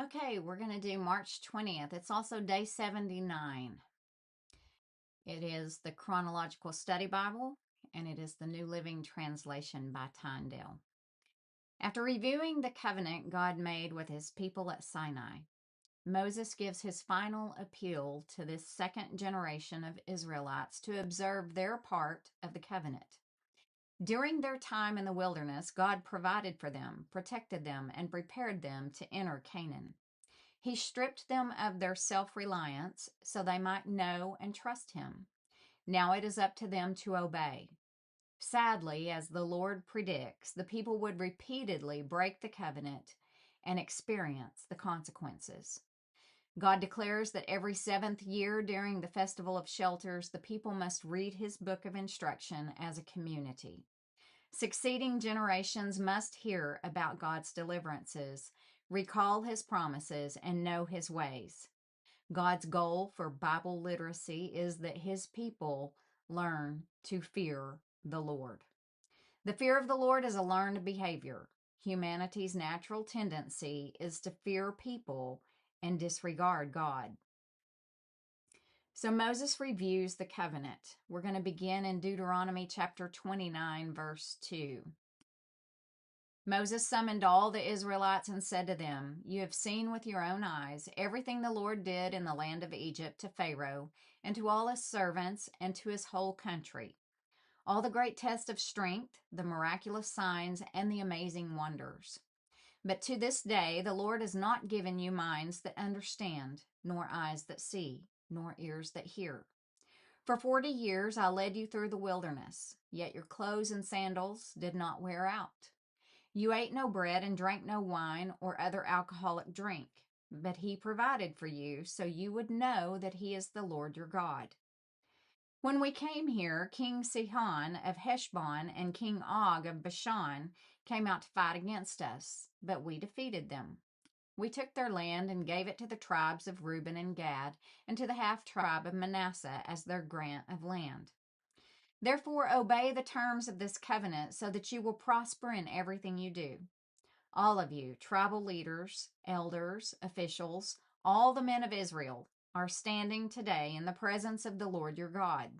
Okay, we're going to do March 20th. It's also day 79. It is the Chronological Study Bible, and it is the New Living Translation by Tyndale. After reviewing the covenant God made with his people at Sinai, Moses gives his final appeal to this second generation of Israelites to observe their part of the covenant. During their time in the wilderness, God provided for them, protected them, and prepared them to enter Canaan. He stripped them of their self-reliance so they might know and trust him. Now it is up to them to obey. Sadly, as the Lord predicts, the people would repeatedly break the covenant and experience the consequences. God declares that every seventh year during the Festival of Shelters, the people must read his book of instruction as a community. Succeeding generations must hear about God's deliverances, recall his promises, and know his ways. God's goal for Bible literacy is that his people learn to fear the Lord. The fear of the Lord is a learned behavior. Humanity's natural tendency is to fear people and disregard God. So Moses reviews the covenant. We're going to begin in Deuteronomy chapter 29, verse 2. Moses summoned all the Israelites and said to them, "You have seen with your own eyes everything the Lord did in the land of Egypt to Pharaoh and to all his servants and to his whole country. All the great tests of strength, the miraculous signs, and the amazing wonders. But to this day the Lord has not given you minds that understand, nor eyes that see, nor ears that hear. For 40 years I led you through the wilderness, yet your clothes and sandals did not wear out. You ate no bread and drank no wine or other alcoholic drink, but he provided for you so you would know that he is the Lord your God. When we came here, King Sihon of Heshbon and King Og of Bashan came out to fight against us, but we defeated them. We took their land and gave it to the tribes of Reuben and Gad and to the half-tribe of Manasseh as their grant of land. Therefore, obey the terms of this covenant so that you will prosper in everything you do. All of you, tribal leaders, elders, officials, all the men of Israel, are standing today in the presence of the Lord your God.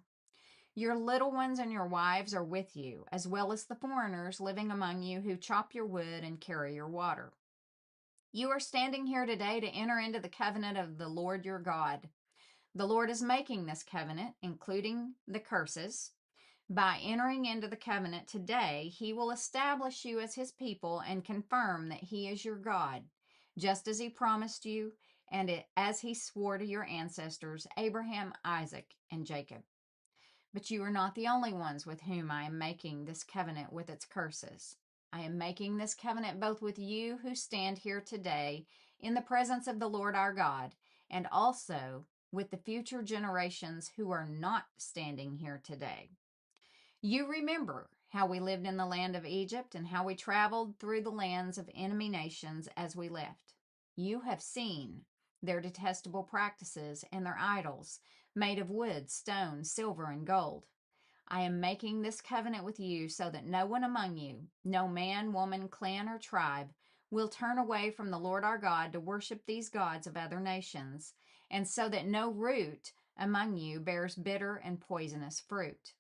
Your little ones and your wives are with you, as well as the foreigners living among you who chop your wood and carry your water. You are standing here today to enter into the covenant of the Lord your God. The Lord is making this covenant, including the curses. By entering into the covenant today, he will establish you as his people and confirm that he is your God, just as he promised you and as he swore to your ancestors, Abraham, Isaac, and Jacob. But you are not the only ones with whom I am making this covenant with its curses. I am making this covenant both with you who stand here today in the presence of the Lord our God, and also with the future generations who are not standing here today. You remember how we lived in the land of Egypt and how we traveled through the lands of enemy nations as we left. You have seen their detestable practices and their idols made of wood, stone, silver, and gold. I am making this covenant with you so that no one among you, no man, woman, clan, or tribe, will turn away from the Lord our God to worship these gods of other nations, and so that no root among you bears bitter and poisonous fruit.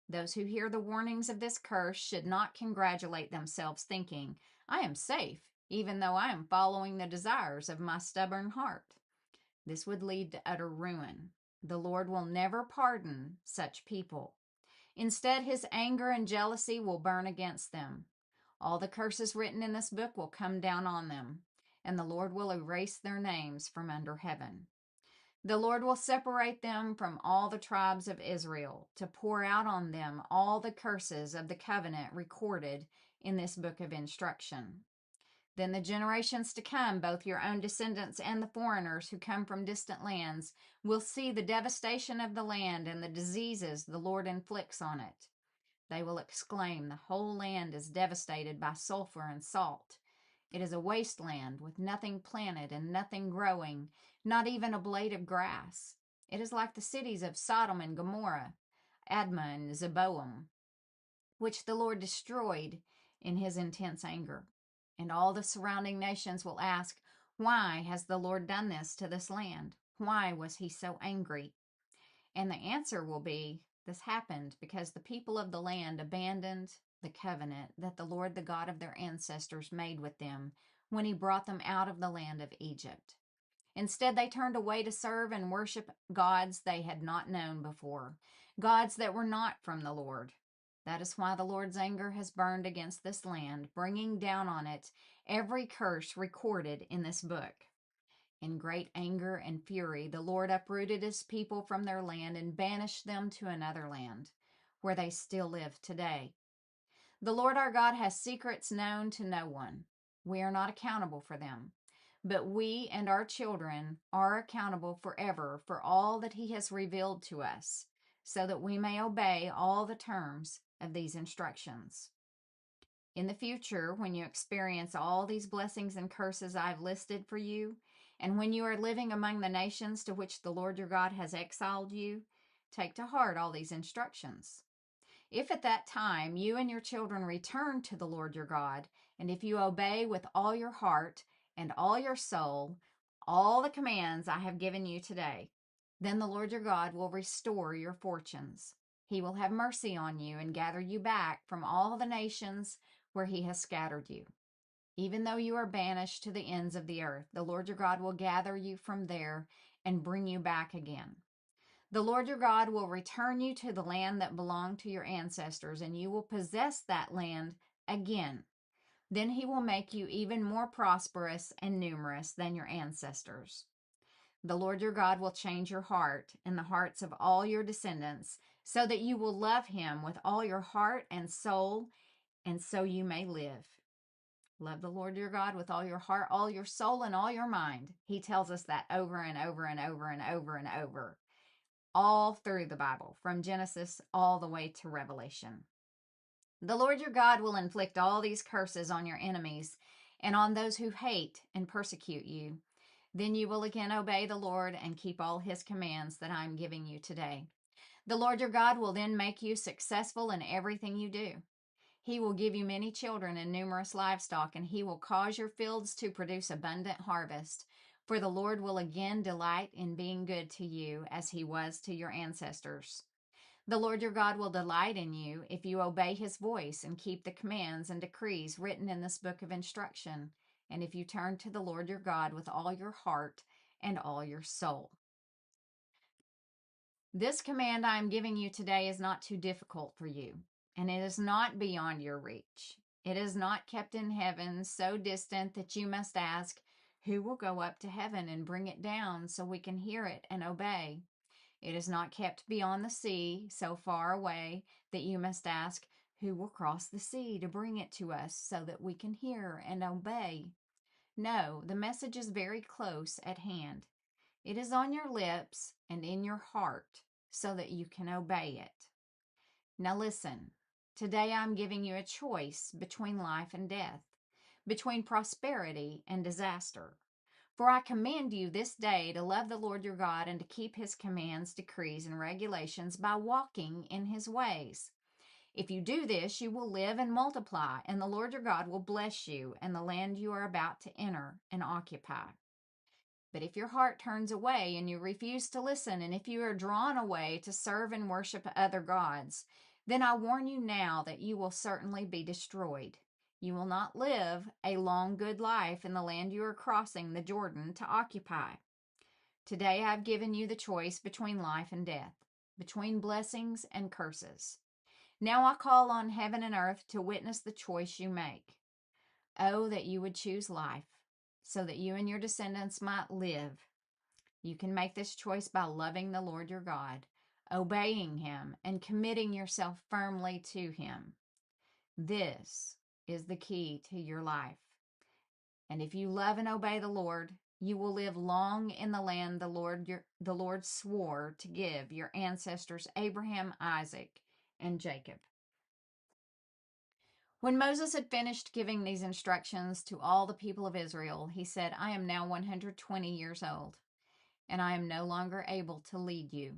Those who hear the warnings of this curse should not congratulate themselves, thinking, I am safe, even though I am following the desires of my stubborn heart. This would lead to utter ruin. The Lord will never pardon such people. Instead, his anger and jealousy will burn against them. All the curses written in this book will come down on them, and the Lord will erase their names from under heaven. The Lord will separate them from all the tribes of Israel to pour out on them all the curses of the covenant recorded in this book of instruction. Then the generations to come, both your own descendants and the foreigners who come from distant lands, will see the devastation of the land and the diseases the Lord inflicts on it. They will exclaim, the whole land is devastated by sulfur and salt. It is a wasteland with nothing planted and nothing growing, not even a blade of grass. It is like the cities of Sodom and Gomorrah, Admah and Zeboam, which the Lord destroyed in his intense anger. And all the surrounding nations will ask, Why has the Lord done this to this land? Why was he so angry? And the answer will be, this happened because the people of the land abandoned the covenant that the Lord, the God of their ancestors, made with them when he brought them out of the land of Egypt. Instead, they turned away to serve and worship gods they had not known before, gods that were not from the Lord. That is why the Lord's anger has burned against this land, bringing down on it every curse recorded in this book. In great anger and fury, the Lord uprooted his people from their land and banished them to another land, where they still live today. The Lord our God has secrets known to no one. We are not accountable for them, but we and our children are accountable forever for all that he has revealed to us, so that we may obey all the terms of these instructions. In the future, when you experience all these blessings and curses I've listed for you, and when you are living among the nations to which the Lord your God has exiled you, take to heart all these instructions. If at that time you and your children return to the Lord your God, and if you obey with all your heart and all your soul all the commands I have given you today, then the Lord your God will restore your fortunes. He will have mercy on you and gather you back from all the nations where he has scattered you. Even though you are banished to the ends of the earth, the Lord your God will gather you from there and bring you back again. The Lord your God will return you to the land that belonged to your ancestors, and you will possess that land again. Then he will make you even more prosperous and numerous than your ancestors. The Lord your God will change your heart and the hearts of all your descendants, so that you will love him with all your heart and soul, and so you may live. Love the Lord your God with all your heart, all your soul, and all your mind. He tells us that over and over and over and over and over, all through the Bible, from Genesis all the way to Revelation. The Lord your God will inflict all these curses on your enemies and on those who hate and persecute you. Then you will again obey the Lord and keep all his commands that I am giving you today. The Lord your God will then make you successful in everything you do. He will give you many children and numerous livestock, and he will cause your fields to produce abundant harvest. For the Lord will again delight in being good to you as he was to your ancestors. The Lord your God will delight in you if you obey his voice and keep the commands and decrees written in this book of instruction, and if you turn to the Lord your God with all your heart and all your soul. This command I am giving you today is not too difficult for you, and it is not beyond your reach. It is not kept in heaven, so distant that you must ask, who will go up to heaven and bring it down so we can hear it and obey? It is not kept beyond the sea, so far away that you must ask, who will cross the sea to bring it to us so that we can hear and obey? No, the message is very close at hand. It is on your lips and in your heart so that you can obey it. Now listen, today I'm giving you a choice between life and death, between prosperity and disaster. For I command you this day to love the Lord your God and to keep his commands, decrees, and regulations by walking in his ways. If you do this, you will live and multiply, and the Lord your God will bless you and the land you are about to enter and occupy. But if your heart turns away and you refuse to listen, and if you are drawn away to serve and worship other gods, then I warn you now that you will certainly be destroyed. You will not live a long, good life in the land you are crossing the Jordan to occupy. Today I have given you the choice between life and death, between blessings and curses. Now I call on heaven and earth to witness the choice you make. Oh, that you would choose life, so that you and your descendants might live. You can make this choice by loving the Lord your God, obeying him, and committing yourself firmly to him. This is the key to your life. And if you love and obey the Lord, you will live long in the land the Lord swore to give your ancestors Abraham, Isaac, and Jacob. When Moses had finished giving these instructions to all the people of Israel, he said, I am now 120 years old, and I am no longer able to lead you.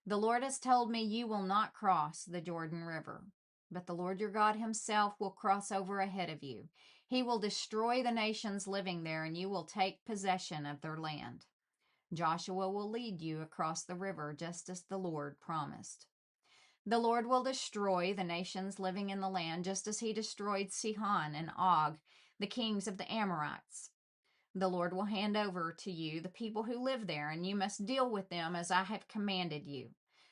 The Lord has told me you will not cross the Jordan River, but the Lord your God himself will cross over ahead of you. He will destroy the nations living there, and you will take possession of their land. Joshua will lead you across the river, just as the Lord promised. The Lord will destroy the nations living in the land, just as he destroyed Sihon and Og, the kings of the Amorites. The Lord will hand over to you the people who live there, and you must deal with them as I have commanded you.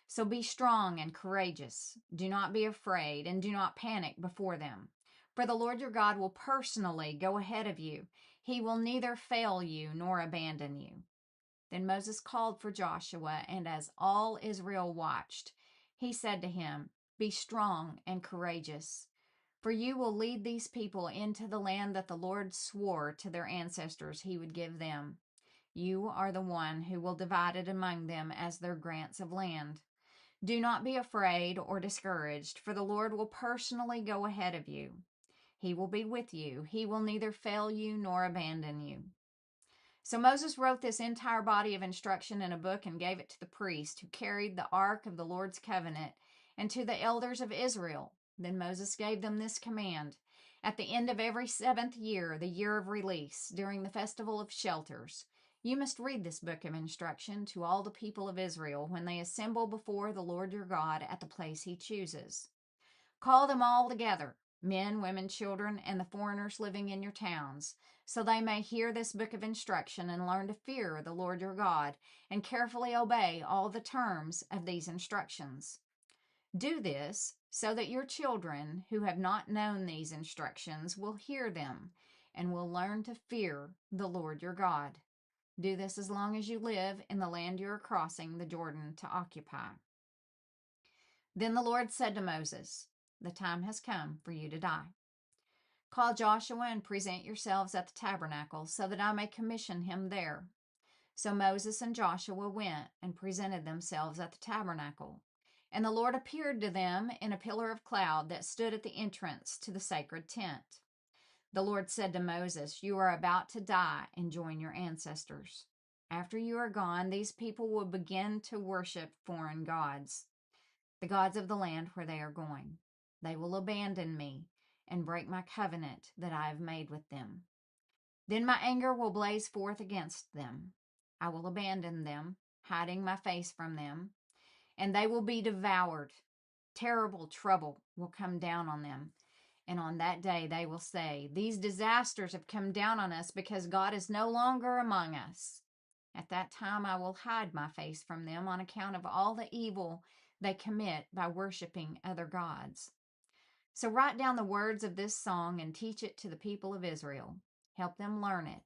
So be strong and courageous. Do not be afraid, and do not panic before them. For the Lord your God will personally go ahead of you. He will neither fail you nor abandon you. Then Moses called for Joshua, and as all Israel watched, he said to him, Be strong and courageous, for you will lead these people into the land that the Lord swore to their ancestors he would give them. You are the one who will divide it among them as their grants of land. Do not be afraid or discouraged, for the Lord will personally go ahead of you. He will be with you. He will neither fail you nor abandon you. So Moses wrote this entire body of instruction in a book and gave it to the priest who carried the ark of the Lord's covenant and to the elders of Israel. Then Moses gave them this command. At the end of every 7th year, the year of release, during the festival of shelters, you must read this book of instruction to all the people of Israel when they assemble before the Lord your God at the place he chooses. Call them all together, men, women, children, and the foreigners living in your towns, so they may hear this book of instruction and learn to fear the Lord your God and carefully obey all the terms of these instructions. Do this so that your children who have not known these instructions will hear them and will learn to fear the Lord your God. Do this as long as you live in the land you are crossing the Jordan to occupy. Then the Lord said to Moses, The time has come for you to die. Call Joshua and present yourselves at the tabernacle, so that I may commission him there. So Moses and Joshua went and presented themselves at the tabernacle. And the Lord appeared to them in a pillar of cloud that stood at the entrance to the sacred tent. The Lord said to Moses, You are about to die and join your ancestors. After you are gone, these people will begin to worship foreign gods, the gods of the land where they are going. They will abandon me and break my covenant that I have made with them. Then my anger will blaze forth against them. I will abandon them, hiding my face from them, and they will be devoured. Terrible trouble will come down on them. And on that day they will say, These disasters have come down on us because God is no longer among us. At that time I will hide my face from them on account of all the evil they commit by worshiping other gods. So write down the words of this song and teach it to the people of Israel. Help them learn it,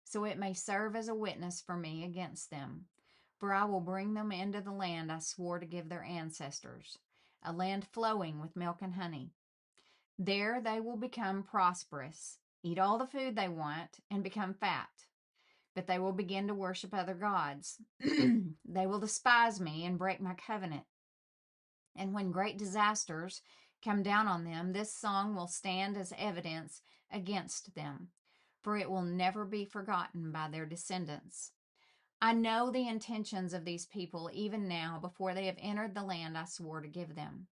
so it may serve as a witness for me against them. For I will bring them into the land I swore to give their ancestors, a land flowing with milk and honey. There they will become prosperous, eat all the food they want, and become fat. But they will begin to worship other gods. They will despise me and break my covenant. And when great disasters come down on them, this song will stand as evidence against them, for it will never be forgotten by their descendants. I know the intentions of these people even now, before they have entered the land I swore to give them.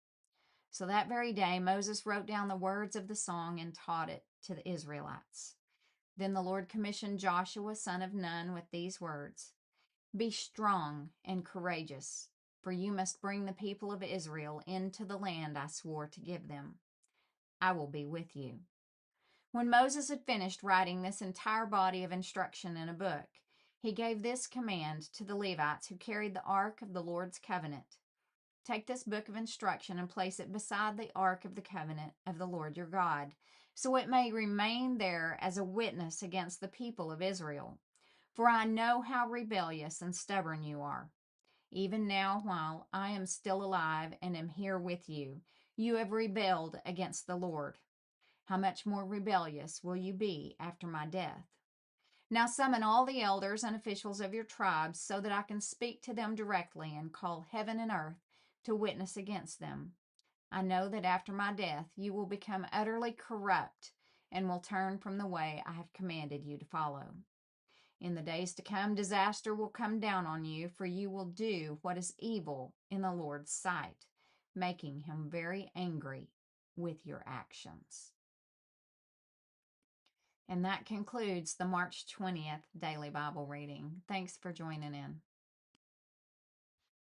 So that very day Moses wrote down the words of the song and taught it to the Israelites. Then the Lord commissioned Joshua, son of Nun, with these words, Be strong and courageous, for you must bring the people of Israel into the land I swore to give them. I will be with you. When Moses had finished writing this entire body of instruction in a book, he gave this command to the Levites who carried the ark of the Lord's covenant. Take this book of instruction and place it beside the ark of the covenant of the Lord your God, so it may remain there as a witness against the people of Israel. For I know how rebellious and stubborn you are. Even now, while I am still alive and am here with you, you have rebelled against the Lord. How much more rebellious will you be after my death? Now summon all the elders and officials of your tribes so that I can speak to them directly and call heaven and earth to witness against them. I know that after my death you will become utterly corrupt and will turn from the way I have commanded you to follow. In the days to come, disaster will come down on you, for you will do what is evil in the Lord's sight, making him very angry with your actions. And that concludes the March 20th Daily Bible Reading. Thanks for joining in.